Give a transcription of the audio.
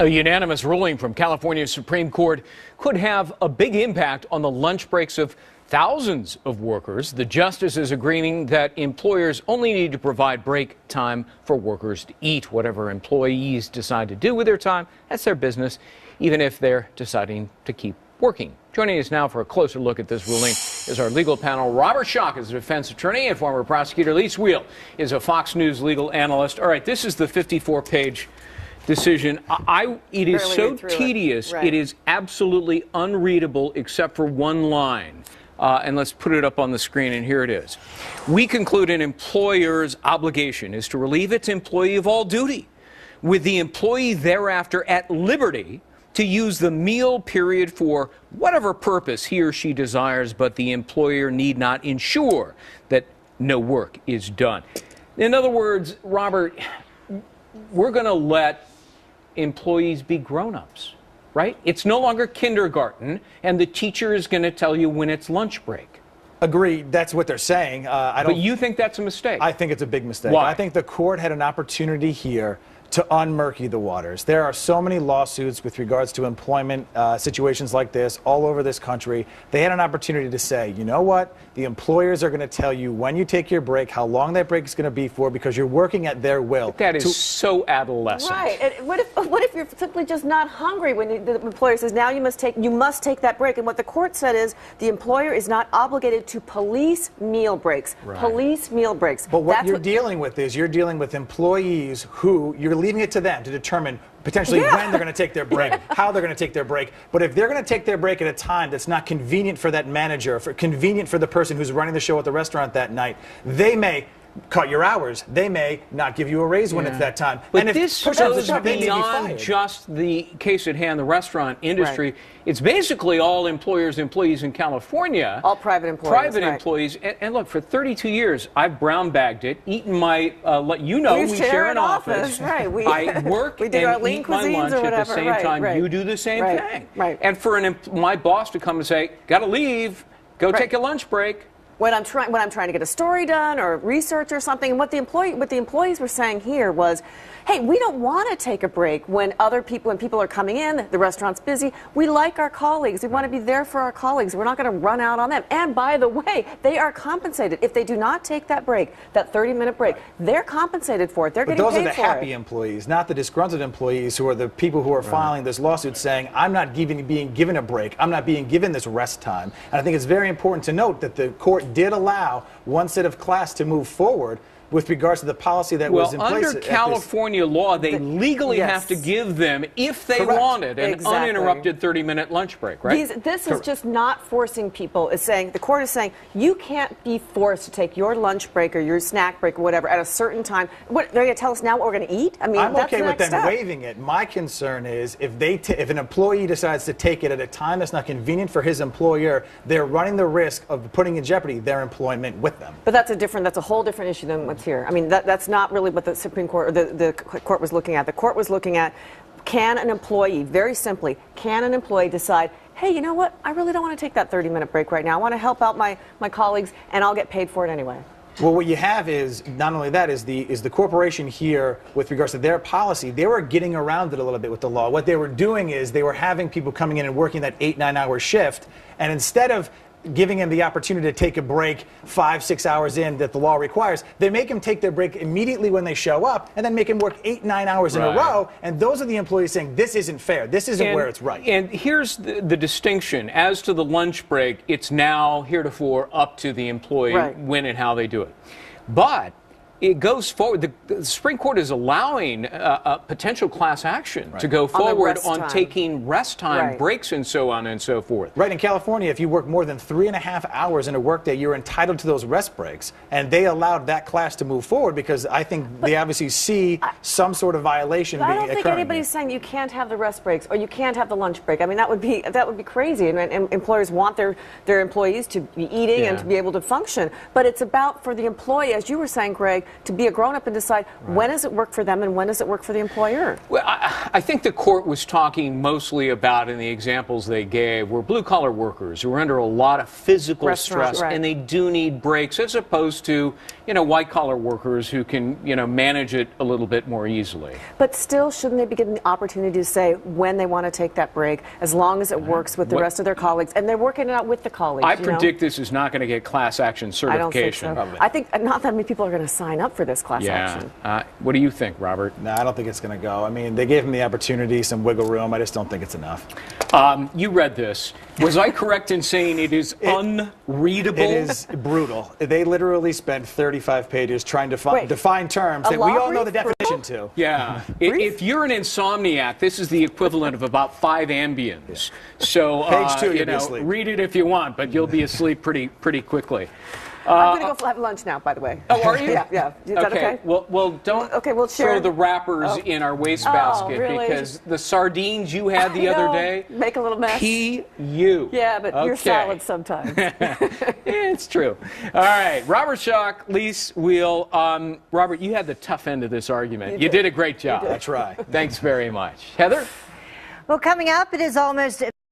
A unanimous ruling from California's Supreme Court could have a big impact on the lunch breaks of thousands of workers. The justices agreeing that employers only need to provide break time for workers to eat. Whatever employees decide to do with their time, that's their business, even if they're deciding to keep working. Joining us now for a closer look at this ruling is our legal panel. Robert Schalk is a defense attorney and former prosecutor. Lee Sweal is a Fox News legal analyst. All right, this is the 54-page decision. It is so tedious. Right. It is absolutely unreadable except for one line. And let's put it up on the screen, and here it is. We conclude an employer's obligation is to relieve its employee of all duty, with the employee thereafter at liberty to use the meal period for whatever purpose he or she desires, but the employer need not ensure that no work is done. In other words, Robert, we're going to let employees be grown-ups, right? It's no longer kindergarten, and the teacher is going to tell you when it's lunch break. Agreed. That's what they're saying. But you think that's a mistake? I think it's a big mistake. Why? I think the court had an opportunity here to unmurky the waters. There are so many lawsuits with regards to employment situations like this all over this country. They had an opportunity to say, you know what? The employers are going to tell you when you take your break, how long that break is going to be for, because you're working at their will. That is so adolescent. Right. And what if you're simply just not hungry when the employer says, now you must take that break? And what the court said is the employer is not obligated to police meal breaks. Right. Police meal breaks. But what you're dealing with is you're dealing with employees who you're leaving it to them to determine potentially when they're going to take their break, how they're going to take their break. But if they're going to take their break at a time that's not convenient for that manager, convenient for the person who's running the show at the restaurant that night, they may cut your hours. They may not give you a raise when it's that time. But and if this goes beyond just the case at hand, the restaurant industry. Right. It's basically all employers, employees in California. All private employees. Private employees. And look, for 32 years, I've brown bagged it, eaten my, you know, we share an office. Right. I work and eat my lunch at the same time. You do the same thing. Right. And for my boss to come and say, got to leave, go take a lunch break. When I'm trying to get a story done or research or something, and what the employees were saying here was, hey, we don't want to take a break when people are coming in, the restaurant's busy. We like our colleagues. We want to be there for our colleagues. We're not going to run out on them. And by the way, they are compensated. If they do not take that break, that 30-minute break, they're compensated for it. They're getting paid for it. But those are the happy employees, not the disgruntled employees who are the people who are filing this lawsuit saying, I'm not being given a break. I'm not being given this rest time. And I think it's very important to note that the court did allow one set of class to move forward with regards to the policy that was in place. Under California law, they legally have to give them, if they wanted, an uninterrupted 30-minute lunch break, right? This is just not forcing people. The court is saying you can't be forced to take your lunch break or your snack break or whatever at a certain time. What, they're going to tell us now what we're going to eat? I mean, I'm that's okay the with next them step. waiving it. My concern is if an employee decides to take it at a time that's not convenient for his employer, they're running the risk of putting in jeopardy their employment with them. But that's a whole different issue than what's here. I mean, that's not really what the Supreme Court or the court was looking at. The court was looking at, can an employee, very simply, can an employee decide, hey, you know what, I really don't want to take that 30-minute break right now. I want to help out my colleagues, and I'll get paid for it anyway. Well, what you have is, not only that, is the corporation here, with regards to their policy, they were getting around it a little bit with the law. What they were doing is they were having people coming in and working that 8-9 hour shift, and instead of giving them the opportunity to take a break 5-6 hours in that the law requires, they make them take their break immediately when they show up and then make them work 8-9 hours in a row. And those are the employees saying, this isn't fair. This isn't where it's right. And here's the distinction. As to the lunch break, it's now heretofore up to the employee when and how they do it. But it goes forward. The Supreme Court is allowing a potential class action to go forward on taking rest time, breaks, and so on and so forth. Right. In California, if you work more than 3.5 hours in a workday, you're entitled to those rest breaks. And they allowed that class to move forward because I think they obviously see some sort of violation being occurring. I don't think anybody's saying you can't have the rest breaks or you can't have the lunch break. I mean, that would be crazy. And employers want their employees to be eating and to be able to function. But it's about, for the employee, as you were saying, Greg, to be a grown-up and decide when does it work for them and when does it work for the employer. Well, I think the court was talking mostly about, in the examples they gave, were blue-collar workers who are under a lot of physical stress, and they do need breaks, as opposed to, white-collar workers who can, manage it a little bit more easily. But still, shouldn't they be given the opportunity to say when they want to take that break, as long as it works with the rest of their colleagues, and they're working it out with the colleagues? I predict this is not going to get class action certification. I don't think so. I think not that many people are going to sign up for this class action. What do you think, Robert? No, I don't think it's going to go. I mean, they gave him the opportunity, some wiggle room. I just don't think it's enough. You read this. Was I correct in saying it is unreadable? It is brutal. They literally spent 35 pages trying to define terms that we all know the definition to. Yeah. If you're an insomniac, this is the equivalent of about 5 Ambiens. So, Page 2, you'll be asleep. Read it if you want, but you'll be asleep pretty quickly. I'm going to go have lunch now, by the way. Oh, are you? Yeah. Is that okay? Well, don't we'll share. throw the wrappers in our wastebasket, really? because the sardines you had the other day make a little mess. you. Yeah, but you're salad sometimes. It's true. All right, Robert Schalk, Lise Wheel. Robert, you had the tough end of this argument. You did a great job. That's right. Thanks very much. Heather? Well, coming up, it is almost